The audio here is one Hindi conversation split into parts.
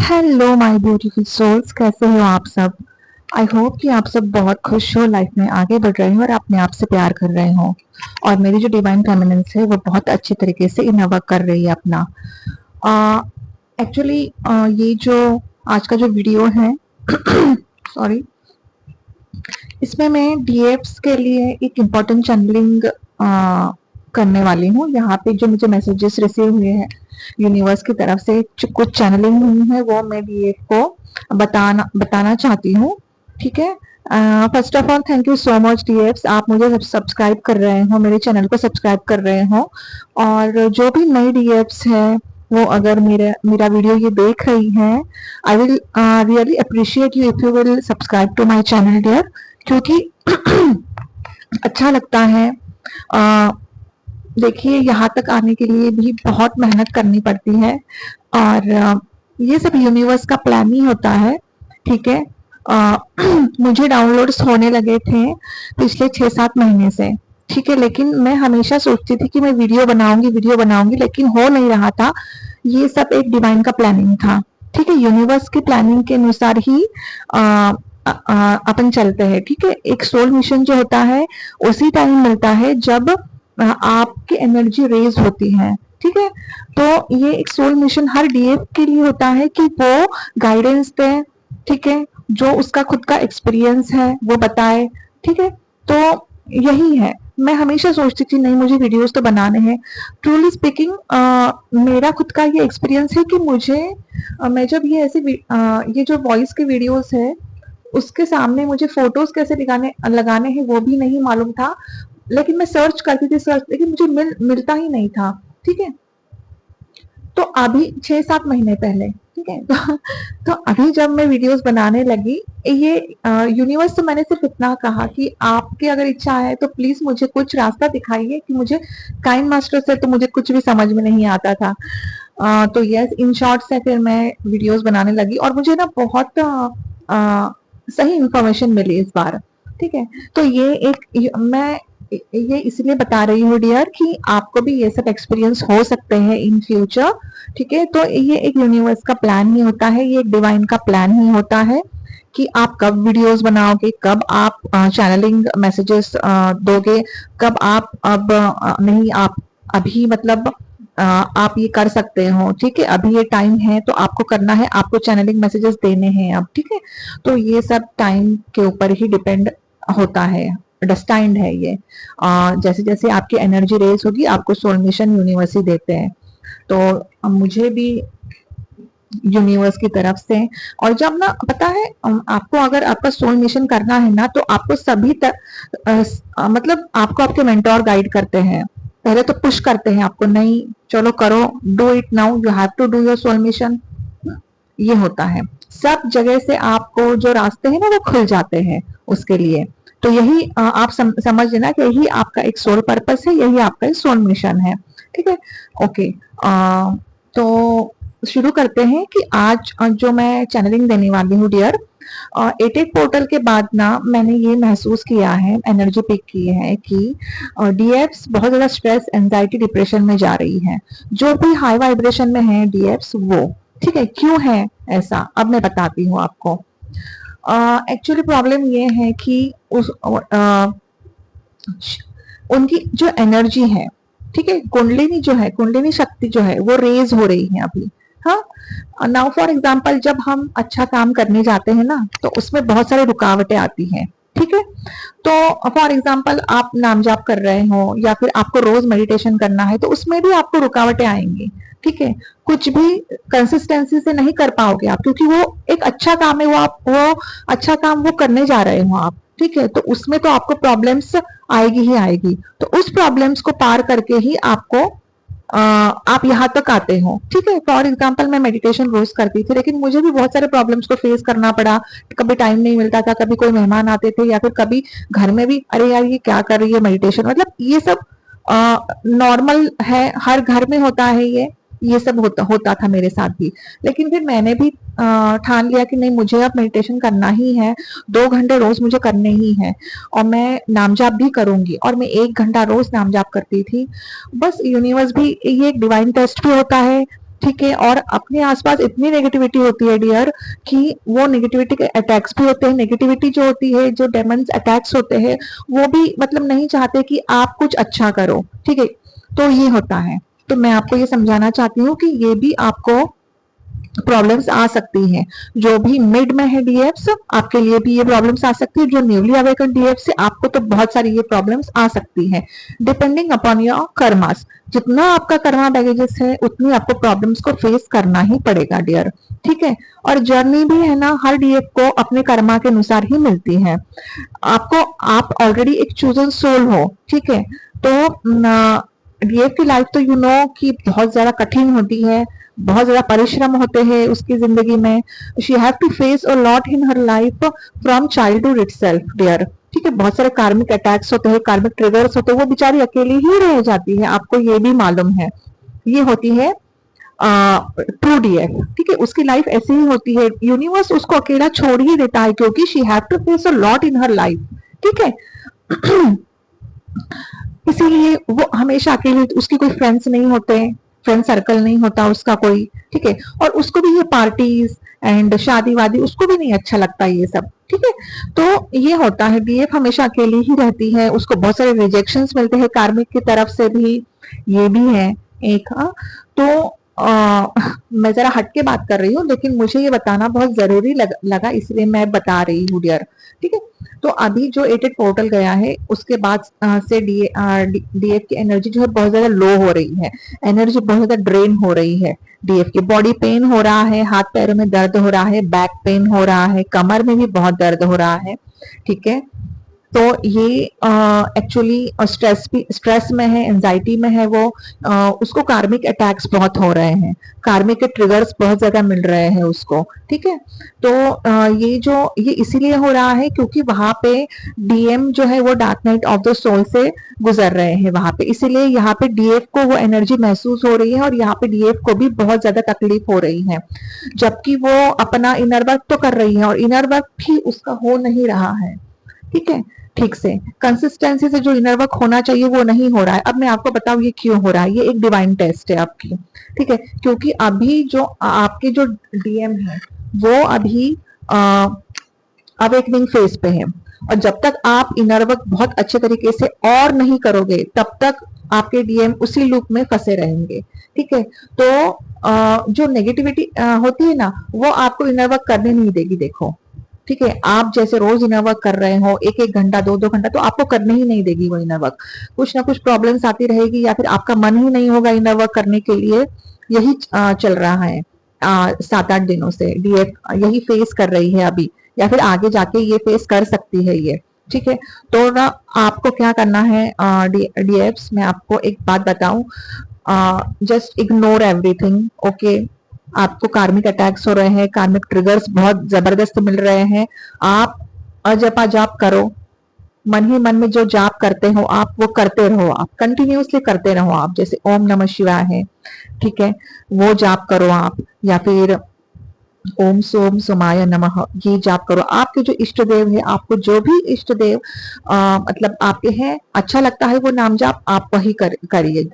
हेलो माय ब्यूटीफुल सोल्स, कैसे हो आप सब। आई होप कि आप सब बहुत खुश हो, लाइफ में आगे बढ़ रहे हो और अपने आप से प्यार कर रहे हो। और मेरी जो डिवाइन फेमिनेंस है वो बहुत अच्छी तरीके से इन वर्क कर रही है अपना। एक्चुअली ये जो आज का जो वीडियो है सॉरी, इसमें मैं डीएफ्स के लिए एक इम्पोर्टेंट चैनलिंग करने वाली हूँ। यहाँ पे जो मुझे मैसेजेस रिसीव हुए हैं यूनिवर्स की तरफ से, कुछ चैनलिंग हुई है, वो मैं डीएफ को बताना चाहती हूँ। ठीक है। First of all thank you so much डीएफ्स, आप मुझे सब्सक्राइब कर रहे हो, मेरे चैनल को सब्सक्राइब कर रहे हो। और जो भी नई डीएफ्स है वो अगर मेरा वीडियो ये देख रही है, I will really appreciate you if you will subscribe to my channel dear, क्योंकि अच्छा लगता है। देखिए, यहाँ तक आने के लिए भी बहुत मेहनत करनी पड़ती है और ये सब यूनिवर्स का प्लान ही होता है। ठीक है। मुझे डाउनलोड्स होने लगे थे पिछले 6-7 महीने से। ठीक है, लेकिन मैं हमेशा सोचती थी कि मैं वीडियो बनाऊंगी, लेकिन हो नहीं रहा था। ये सब एक डिवाइन का प्लानिंग था। ठीक है, यूनिवर्स की प्लानिंग के अनुसार ही अपन चलते हैं। ठीक है, एक सोल मिशन जो होता है उसी टाइम मिलता है जब आपकी एनर्जी रेज होती है। ठीक है, तो ये एक सोल मिशन हर डीएफ के लिए होता है कि वो गाइडेंस दे। ठीक है, जो उसका खुद का एक्सपीरियंस है वो बताए। ठीक है, तो यही है। मैं हमेशा सोचती थी नहीं, मुझे वीडियोस तो बनाने हैं। ट्रूली स्पीकिंग, मेरा खुद का ये एक्सपीरियंस है कि मुझे मैं जब ये ऐसे ये जो वॉइस के वीडियोस है उसके सामने मुझे फोटोज कैसे लगाने हैं वो भी नहीं मालूम था। लेकिन मैं सर्च करती थी, लेकिन मुझे मिलता ही नहीं था। ठीक है, तो अभी 6-7 महीने पहले, ठीक है, तो अभी जब मैं वीडियोस बनाने लगी, ये यूनिवर्स से मैंने सिर्फ इतना कहा कि आपकी अगर इच्छा है तो प्लीज मुझे कुछ रास्ता दिखाइए, कि मुझे काइंड मास्टर से तो मुझे कुछ भी समझ में नहीं आता था। तो यस, इन शॉर्ट से फिर मैं वीडियोस बनाने लगी और मुझे ना बहुत सही इंफॉर्मेशन मिली इस बार। ठीक है, तो ये एक मैं ये इसलिए बता रही हूँ डियर कि आपको भी ये सब एक्सपीरियंस हो सकते हैं इन फ्यूचर। ठीक है, तो ये एक यूनिवर्स का प्लान ही होता है, ये एक डिवाइन का प्लान ही होता है कि आप कब वीडियोस बनाओगे, कब आप चैनलिंग मैसेजेस दोगे, कब आप अब नहीं, आप अभी मतलब आप ये कर सकते हो। ठीक है, अभी ये टाइम है तो आपको करना है, आपको चैनलिंग मैसेजेस देने हैं अब। ठीक है, तो ये सब टाइम के ऊपर ही डिपेंड होता है, डेस्टाइंड है ये। जैसे जैसे आपकी एनर्जी रेज होगी आपको सोल मिशन यूनिवर्स ही देते हैं। तो मुझे भी यूनिवर्स की तरफ से, और जब ना पता है आपको अगर आपका सोल मिशन करना है ना, तो आपको मतलब आपको आपके मेंटोर गाइड करते हैं। पहले तो पुश करते हैं आपको, नहीं चलो करो, do it now, you have to do your soul mission. ये होता है, सब जगह से आपको जो रास्ते हैं ना वो खुल जाते हैं उसके लिए। तो यही आप समझ लेना कि यही आपका एक सोल पर्पस है, यही आपका एक सोल मिशन है। ठीक है, ओके। तो शुरू करते हैं कि आज जो मैं चैनलिंग देने वाली हूँ डियर, 88 पोर्टल के बाद ना मैंने ये महसूस किया है, एनर्जी पिक की है कि डीएफ्स बहुत ज्यादा स्ट्रेस, एंजाइटी, डिप्रेशन में जा रही है। जो भी हाई वाइब्रेशन में है डीएफ्स वो। ठीक है, क्यों है ऐसा अब मैं बताती हूँ आपको। एक्चुअली प्रॉब्लम ये है कि उनकी जो एनर्जी है, ठीक है, कुंडलिनी जो है, कुंडलिनी शक्ति जो है वो रेज हो रही है अभी। हाँ, नाउ फॉर एग्जांपल जब हम अच्छा काम करने जाते हैं ना तो उसमें बहुत सारी रुकावटें आती हैं। ठीक है, तो फॉर एग्जांपल आप नाम जाप कर रहे हो या फिर आपको रोज मेडिटेशन करना है तो उसमें भी आपको रुकावटें आएंगी। ठीक है, कुछ भी कंसिस्टेंसी से नहीं कर पाओगे आप, क्योंकि वो एक अच्छा काम है, वो अच्छा काम वो करने जा रहे हो आप। ठीक है, तो उसमें तो आपको प्रॉब्लम्स आएगी ही आएगी। तो उस प्रॉब्लम्स को पार करके ही आपको आप यहाँ तक आते हो। ठीक है, फॉर एग्जाम्पल मैं मेडिटेशन रोज करती थी, लेकिन मुझे भी बहुत सारे प्रॉब्लम्स को फेस करना पड़ा। कभी टाइम नहीं मिलता था, कभी कोई मेहमान आते थे, या फिर कभी घर में भी अरे यार ये क्या कर रही है मेडिटेशन, मतलब ये सब नॉर्मल है, हर घर में होता है ये सब होता था मेरे साथ भी। लेकिन फिर मैंने भी ठान लिया कि नहीं, मुझे अब मेडिटेशन करना ही है, 2 घंटे रोज मुझे करने ही है, और मैं नाम जाप भी करूंगी। और मैं 1 घंटा रोज नाम जाप करती थी। बस यूनिवर्स भी, ये एक डिवाइन टेस्ट भी होता है। ठीक है। और अपने आसपास इतनी नेगेटिविटी होती है डियर कि वो नेगेटिविटी के अटैक्स भी होते हैं। नेगेटिविटी जो होती है, जो डेमन्स अटैक्स होते हैं, वो भी मतलब नहीं चाहते कि आप कुछ अच्छा करो, ठीक है। तो ये होता है। तो मैं आपको ये समझाना चाहती हूँ कि ये भी आपको प्रॉब्लम्स आ सकती हैं। जो भी मिड में है डीएफ्स, आपके लिए भी ये प्रॉब्लम्स आ सकती है। जो न्यूली अवेकन डीएफ्स है, आपको तो बहुत सारी ये प्रॉब्लम्स आ सकती है, डिपेंडिंग अपॉन योर कर्मास। जितना आपका कर्मा बैगेजेस है, उतनी आपको प्रॉब्लम्स को फेस करना ही पड़ेगा डियर, ठीक है। और जर्नी भी है ना, हर डीएफ को अपने कर्मा के अनुसार ही मिलती है आपको। आप ऑलरेडी एक चूजन सोल हो, ठीक है। तो डीएफ की लाइफ तो यू नो कि बहुत ज्यादा कठिन होती है, बहुत ज्यादा परिश्रम होते हैं उसकी जिंदगी में। She have to face a lot in her life from childhood itself dear, ठीक है। बहुत सारे कार्मिक अटैक्स होते हैं, कार्मिक ट्रिगर्स होते हैं, वो बेचारी अकेली ही रह जाती है, आपको ये भी मालूम है। ये होती है ट्रू डीएफ, ठीक है। उसकी लाइफ ऐसी ही होती है, यूनिवर्स उसको अकेला छोड़ ही देता है क्योंकि she have to face a lot in her life, ठीक है। इसीलिए वो हमेशा अकेले, उसकी कोई फ्रेंड्स नहीं होते, फ्रेंड सर्कल नहीं होता उसका कोई, ठीक है। और उसको भी ये पार्टीज एंड शादी वादी उसको भी नहीं अच्छा लगता ये सब, ठीक है। तो ये होता है, डीएफ हमेशा अकेली ही रहती है, उसको बहुत सारे रिजेक्शंस मिलते हैं कार्मिक की तरफ से भी, ये भी है एक। हाँ, तो मैं जरा हट के बात कर रही हूँ, लेकिन मुझे ये बताना बहुत जरूरी लगा, इसलिए मैं बता रही हूँ डियर, ठीक है। तो अभी जो 88 पोर्टल गया है, उसके बाद से डीएफ की एनर्जी जो है बहुत ज्यादा लो हो रही है, एनर्जी बहुत ज्यादा ड्रेन हो रही है। डीएफ की बॉडी पेन हो रहा है, हाथ पैरों में दर्द हो रहा है, बैक पेन हो रहा है, कमर में भी बहुत दर्द हो रहा है, ठीक है। तो ये एक्चुअली स्ट्रेस में है, एंजाइटी में है वो। उसको कार्मिक अटैक्स बहुत हो रहे हैं, कार्मिक के ट्रिगर्स बहुत ज्यादा मिल रहे हैं उसको, ठीक है। तो ये इसीलिए हो रहा है क्योंकि वहां पे डीएम जो है वो dark night of the soul से गुजर रहे हैं वहां पे, इसीलिए यहाँ पे डीएफ को वो एनर्जी महसूस हो रही है और यहाँ पे डीएफ को भी बहुत ज्यादा तकलीफ हो रही है, जबकि वो अपना इनर वर्क तो कर रही है और इनर वर्क भी उसका हो नहीं रहा है, ठीक है। ठीक से कंसिस्टेंसी से जो इनर वर्क होना चाहिए वो नहीं हो रहा है। अब मैं आपको बताऊं ये क्यों हो रहा है, ये एक डिवाइन टेस्ट है आपकी, ठीक है। क्योंकि अभी जो आपके जो डीएम है वो अभी अवेकनिंग फेज पे है, और जब तक आप इनर वर्क बहुत अच्छे तरीके से और नहीं करोगे, तब तक आपके डीएम उसी लूप में फंसे रहेंगे, ठीक है। तो जो नेगेटिविटी होती है ना, वो आपको इनर वर्क करने नहीं देगी, देखो, ठीक है। आप जैसे रोज इनर वर्क कर रहे हो, एक एक घंटा, दो दो घंटा, तो आपको करने ही नहीं देगी वो इनर वर्क। कुछ ना कुछ प्रॉब्लम्स आती रहेगी, या फिर आपका मन ही नहीं होगा इनर वर्क करने के लिए। यही चल रहा है 7-8 दिनों से, डीएफ यही फेस कर रही है अभी, या फिर आगे जाके ये फेस कर सकती है ये, ठीक है। तो ना आपको क्या करना है डीएफ्स, मैं आपको एक बात बताऊं, जस्ट इग्नोर एवरीथिंग, ओके। आपको कार्मिक अटैक्स हो रहे हैं, कार्मिक ट्रिगर्स बहुत जबरदस्त मिल रहे हैं, आप अजपा जाप करो, मन ही मन में जो जाप करते हो आप वो करते रहो, आप कंटिन्यूअसली करते रहो, आप जैसे ओम नमः शिवाय है, ठीक है, वो जाप करो आप, या फिर ओम सोम सोमाय नमः, ये जाप करो। आपके जो इष्ट देव है, आपको जो भी इष्ट देव मतलब आपके हैं अच्छा लगता है वो नाम जाप आप वही करिए,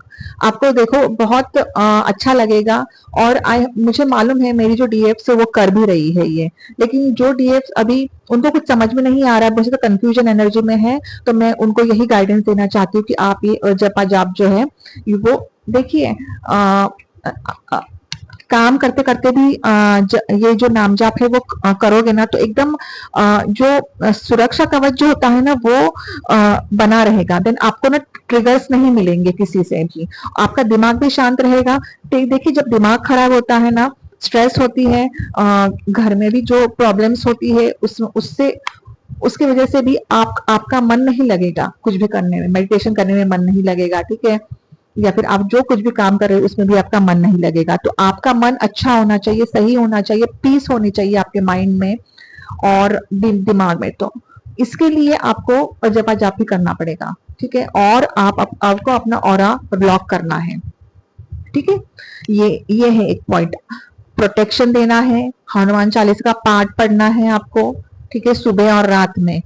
आपको देखो बहुत अच्छा लगेगा। और मुझे मालूम है मेरी जो डीएफ है वो कर भी रही है ये, लेकिन जो डीएफ अभी उनको कुछ समझ में नहीं आ रहा है, बहुत ज्यादा कंफ्यूजन एनर्जी में है, तो मैं उनको यही गाइडेंस देना चाहती हूँ कि आप ये जपा जाप जो है वो देखिए, काम करते करते भी ये जो नाम जाप है वो करोगे ना, तो एकदम जो सुरक्षा कवच जो होता है ना वो बना रहेगा, देन आपको ना ट्रिगर्स नहीं मिलेंगे किसी से भी, आपका दिमाग भी शांत रहेगा। देखिए जब दिमाग खराब होता है ना, स्ट्रेस होती है, घर में भी जो प्रॉब्लम्स होती है उससे उसकी वजह से भी आपका मन नहीं लगेगा कुछ भी करने में, मेडिटेशन करने में मन नहीं लगेगा, ठीक है, या फिर आप जो कुछ भी काम कर रहे हो उसमें भी आपका मन नहीं लगेगा। तो आपका मन अच्छा होना चाहिए, सही होना चाहिए, पीस होनी चाहिए आपके माइंड में और दिमाग में। तो इसके लिए आपको जपा जाप भी करना पड़ेगा, ठीक है। और आपको अपना ऑरा ब्लॉक करना है, ठीक है। ये है एक पॉइंट, प्रोटेक्शन देना है, हनुमान चालीसा का पाठ पढ़ना है आपको, ठीक है, सुबह और रात में।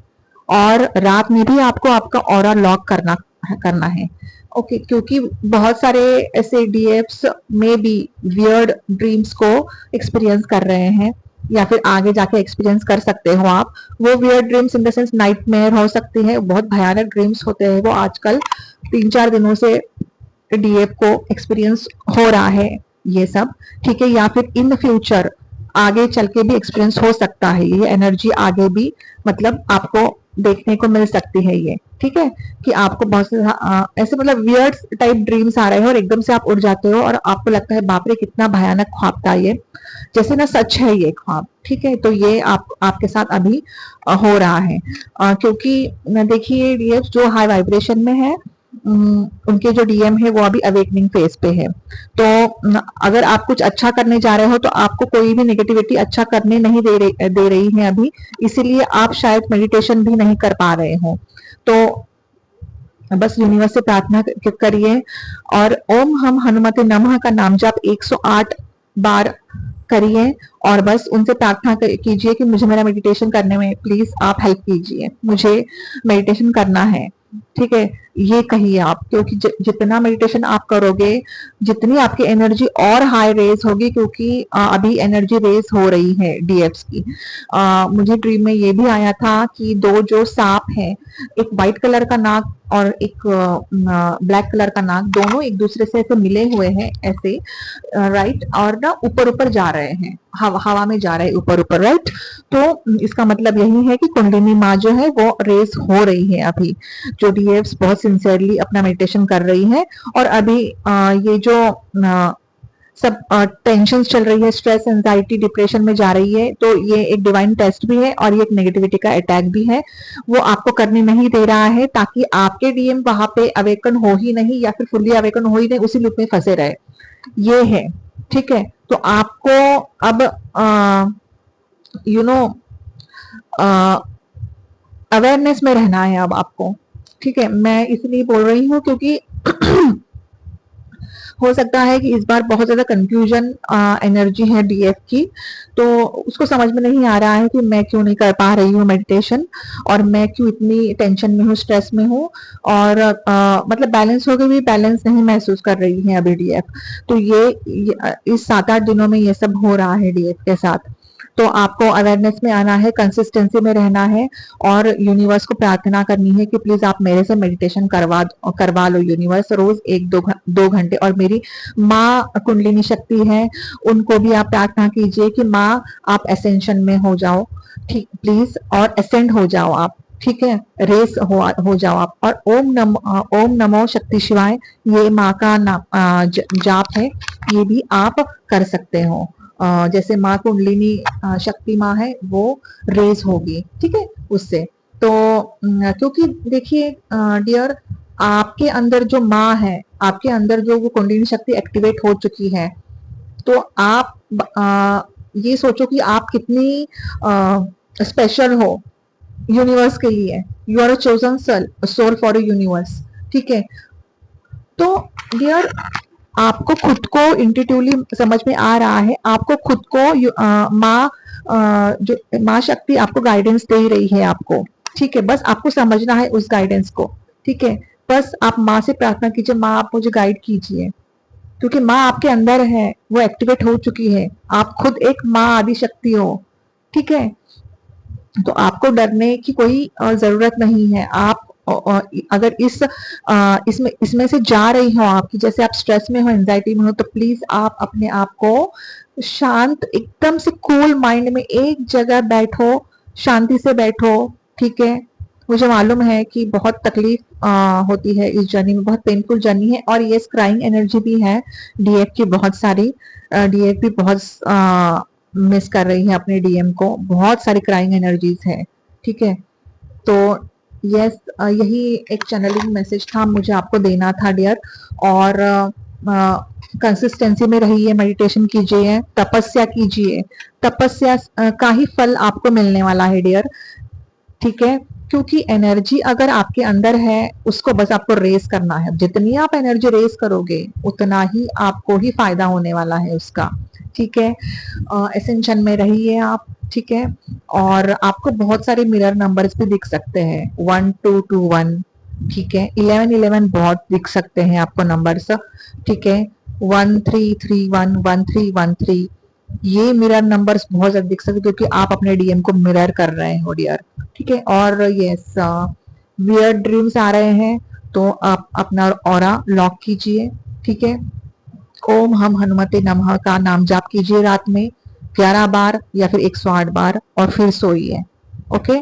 और रात में भी आपको आपका ऑरा लॉक करना है, ओके, क्योंकि बहुत सारे ऐसे डीएफ्स में भी वियर्ड ड्रीम्स को एक्सपीरियंस कर रहे हैं, या फिर आगे जाके एक्सपीरियंस कर सकते हो आप। वो weird dreams in the sense nightmare हो सकती है, बहुत भयानक ड्रीम्स होते हैं वो आजकल 3-4 दिनों से डीएफ को एक्सपीरियंस हो रहा है ये सब, ठीक है। या फिर इन फ्यूचर आगे चल के भी एक्सपीरियंस हो सकता है, ये एनर्जी आगे भी मतलब आपको देखने को मिल सकती है ये, ठीक है। कि आपको बहुत से ऐसे मतलब वियर्ड टाइप ड्रीम्स आ रहे हैं और एकदम से आप उड़ जाते हो और आपको लगता है बाप रे कितना भयानक ख्वाब था ये, जैसे ना सच है ये ख्वाब, ठीक है। तो ये आपके साथ अभी हो रहा है, क्योंकि देखिए डीएफ जो हाई वाइब्रेशन में है, उनके जो डीएम है वो अभी अवेकनिंग फेज पे है। तो अगर आप कुछ अच्छा करने जा रहे हो तो आपको कोई भी नेगेटिविटी अच्छा करने नहीं दे रही है अभी, इसीलिए आप शायद मेडिटेशन भी नहीं कर पा रहे हो। तो बस यूनिवर्स से प्रार्थना करिए और ओम हम हनुमते नमः का नाम जाप 108 बार करिए और बस उनसे प्रार्थना कीजिए कि मुझे मेरा मेडिटेशन करने में प्लीज आप हेल्प कीजिए, मुझे मेडिटेशन करना है, ठीक है। ये कहिए आप, क्योंकि जितना मेडिटेशन आप करोगे, जितनी आपकी एनर्जी और हाई रेज होगी, क्योंकि अभी एनर्जी रेज हो रही है डीएफ्स की। मुझे ड्रीम में ये भी आया था कि दो जो सांप हैं, एक व्हाइट कलर का नाग और एक ब्लैक कलर का नाग, दोनों एक दूसरे से ऐसे मिले हुए हैं ऐसे, राइट, और ना ऊपर ऊपर जा रहे हैं, हवा में जा रहे हैं ऊपर ऊपर, राइट। तो इसका मतलब यही है कि कुंडलिनी माँ जो है वो रेस हो रही है अभी, जो डीएफ्स बहुत सिंसियरली अपना मेडिटेशन कर रही है। और अभी ये जो सब टेंशन चल रही है, स्ट्रेस, एंजाइटी, डिप्रेशन में जा रही है, तो ये एक डिवाइन टेस्ट भी है और ये एक नेगेटिविटी का अटैक भी है। वो आपको करने नहीं दे रहा है ताकि आपके डीएम वहां पे अवेकन हो ही नहीं, या फिर फुल्ली अवेकन हो ही नहीं, उसी लूप में फंसे रहे, ये है, ठीक है। तो आपको अब यू नो अवेयरनेस में रहना है अब आपको, ठीक है। मैं इसलिए बोल रही हूँ क्योंकि हो सकता है कि इस बार बहुत ज्यादा कंफ्यूजन एनर्जी है डीएफ की, तो उसको समझ में नहीं आ रहा है कि मैं क्यों नहीं कर पा रही हूँ मेडिटेशन, और मैं क्यों इतनी टेंशन में हूँ, स्ट्रेस में हूँ, और मतलब बैलेंस हो के भी बैलेंस नहीं महसूस कर रही है अभी डीएफ। तो ये इस 7-8 दिनों में ये सब हो रहा है डीएफ के साथ। तो आपको अवेयरनेस में आना है, कंसिस्टेंसी में रहना है और यूनिवर्स को प्रार्थना करनी है कि प्लीज आप मेरे से मेडिटेशन करवा लो यूनिवर्स, रोज 1-2 घंटे। और मेरी माँ कुंडलिनी शक्ति है, उनको भी आप प्रार्थना कीजिए कि माँ आप एसेंशन में हो जाओ, ठीक, प्लीज, और एसेंड हो जाओ आप, ठीक है, रेस हो जाओ आप। और ओम नमो शक्ति शिवाय, ये माँ का जाप है, ये भी आप कर सकते हो। जैसे माँ कुंडलिनी शक्ति माँ है वो रेज होगी, ठीक है, उससे। तो क्योंकि देखिए डियर, आपके अंदर जो माँ है, आपके अंदर जो वो कुंडलिनी शक्ति एक्टिवेट हो चुकी है, तो आप ये सोचो कि आप कितनी स्पेशल हो यूनिवर्स के लिए। You are a chosen soul for a universe, ठीक है। तो डियर, आपको खुद को इंट्यूटिवली समझ में आ रहा है, आपको खुद को माँ जो माँ शक्ति आपको गाइडेंस दे रही है आपको, ठीक है। बस आपको समझना है उस गाइडेंस को, ठीक है। बस आप माँ से प्रार्थना कीजिए, माँ आप मुझे गाइड कीजिए, क्योंकि माँ आपके अंदर है, वो एक्टिवेट हो चुकी है, आप खुद एक माँ आदि शक्ति हो, ठीक है। तो आपको डरने की कोई जरूरत नहीं है। आप अगर इसमें से जा रही हो आपकी, जैसे आप स्ट्रेस में हो, एंजाइटी में हो, तो प्लीज आप अपने आप को शांत, एकदम से कूल माइंड में एक जगह बैठो, शांति से बैठो, ठीक है। मुझे मालूम है कि बहुत तकलीफ होती है इस जर्नी में, बहुत पेनफुल जर्नी है, और ये क्राइंग एनर्जी भी है डीएफ की बहुत सारी। डीएफ भी बहुत मिस कर रही है अपने डीएम को, बहुत सारी क्राइंग एनर्जीज है, ठीक है। तो यस, यही एक चैनलिंग मैसेज था, मुझे आपको देना था डियर। और कंसिस्टेंसी में रहिए, मेडिटेशन कीजिए, तपस्या कीजिए, तपस्या का ही फल आपको मिलने वाला है डियर, ठीक है। क्योंकि एनर्जी अगर आपके अंदर है, उसको बस आपको रेस करना है। जितनी आप एनर्जी रेस करोगे उतना ही आपको ही फायदा होने वाला है उसका, ठीक है। एसेंशन में रहिए आप, ठीक है। और आपको बहुत सारे मिरर नंबर्स भी दिख सकते हैं, 1221, ठीक है, 1111 बहुत दिख सकते हैं आपको नंबर्स। ठीक है, 1331, 1313, ये मिरर नंबर्स बहुत ज्यादा दिख सकते क्योंकि आप अपने डीएम को मिरर कर रहे हो डियर। ठीक है, और यस, वियर्ड ड्रीम्स आ रहे हैं तो आप अपना ऑरा लॉक कीजिए। ठीक है, ओम हम हनुमते नमः का नाम जाप कीजिए रात में 11 बार या फिर 108 बार और फिर सोइए। ओके,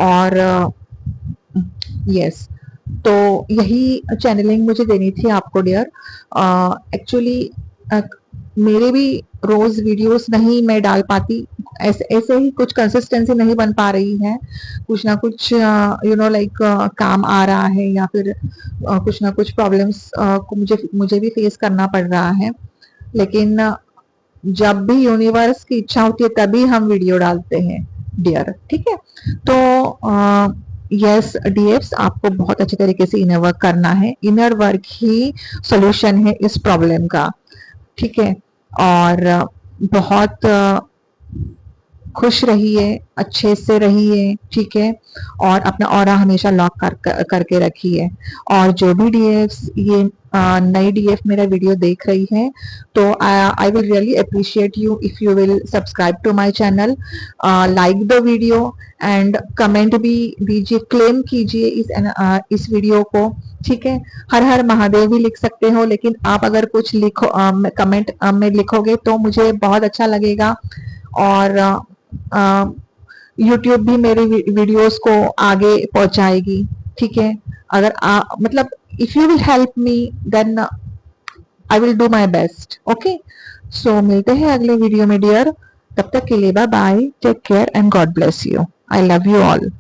और यस, तो यही चैनलिंग मुझे देनी थी आपको डियर। एक्चुअली मेरे भी रोज वीडियोस नहीं मैं डाल पाती, ऐसे ऐसे ही कुछ कंसिस्टेंसी नहीं बन पा रही है, कुछ ना कुछ लाइक काम आ रहा है या फिर कुछ ना कुछ प्रॉब्लम्स को मुझे मुझे भी फेस करना पड़ रहा है। लेकिन जब भी यूनिवर्स की इच्छा होती है तभी हम वीडियो डालते हैं डियर। ठीक है, तो यस डीएफ्स, आपको बहुत अच्छे तरीके से इनर वर्क करना है, इनर वर्क ही सॉल्यूशन है इस प्रॉब्लम का। ठीक है, और बहुत खुश रहिए, अच्छे से रहिए। ठीक है, और अपना ऑरा हमेशा लॉक करके रखिए। और जो भी डीएफ्स ये नई डीएफ मेरा वीडियो देख रही है तो I will really appreciate you if you will subscribe to my channel, like the video and comment भी दीजिए, क्लेम कीजिए इस वीडियो को। ठीक है, हर हर महादेव भी लिख सकते हो, लेकिन आप अगर कुछ लिखो कमेंट में लिखोगे तो मुझे बहुत अच्छा लगेगा। और यूट्यूब भी मेरी वीडियोस को आगे पहुंचाएगी। ठीक है, अगर मतलब if you will help me then I will do my best. Okay, so मिलते हैं अगले वीडियो में डियर, तब तक के लिए bye bye, take care and God bless you, I love you all.